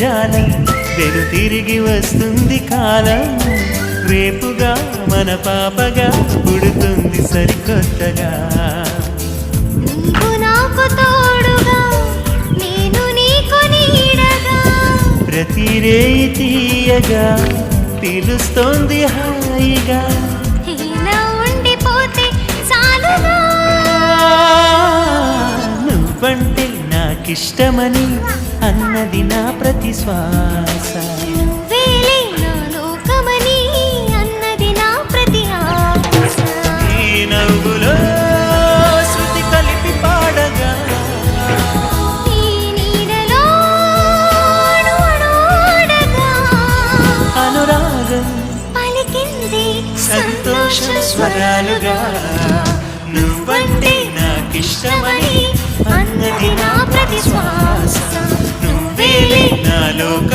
జాలం వెను తిరిగి వస్తుంది కాలం రేపుగా మన పాపగా పుడుతుంది సరికొత్తగా నీకు నాకు తోడుగా నేను నీకు నీడగా ప్రతి రేయి తీయగా పిలుస్తోంది హాయిగా ఇలా ఉండిపోతే చాలుగా నువ్వంటే నాకిష్టమని అన్నది నా ప్రతి శ్వాస నువ్వేలే నా లోకమని అన్నది నా ప్రతి ఆశ ఈ నవ్వులో శృతి కలిపి పాడగా ఈ నీడలో అడుగడుగగా అనురాగం పలికింది సంతోష స్వరాలుగా నువ్వంటే నాకిష్టమని అన్నది నా ప్రతి శ్వాస నువ్వేలే నా లోక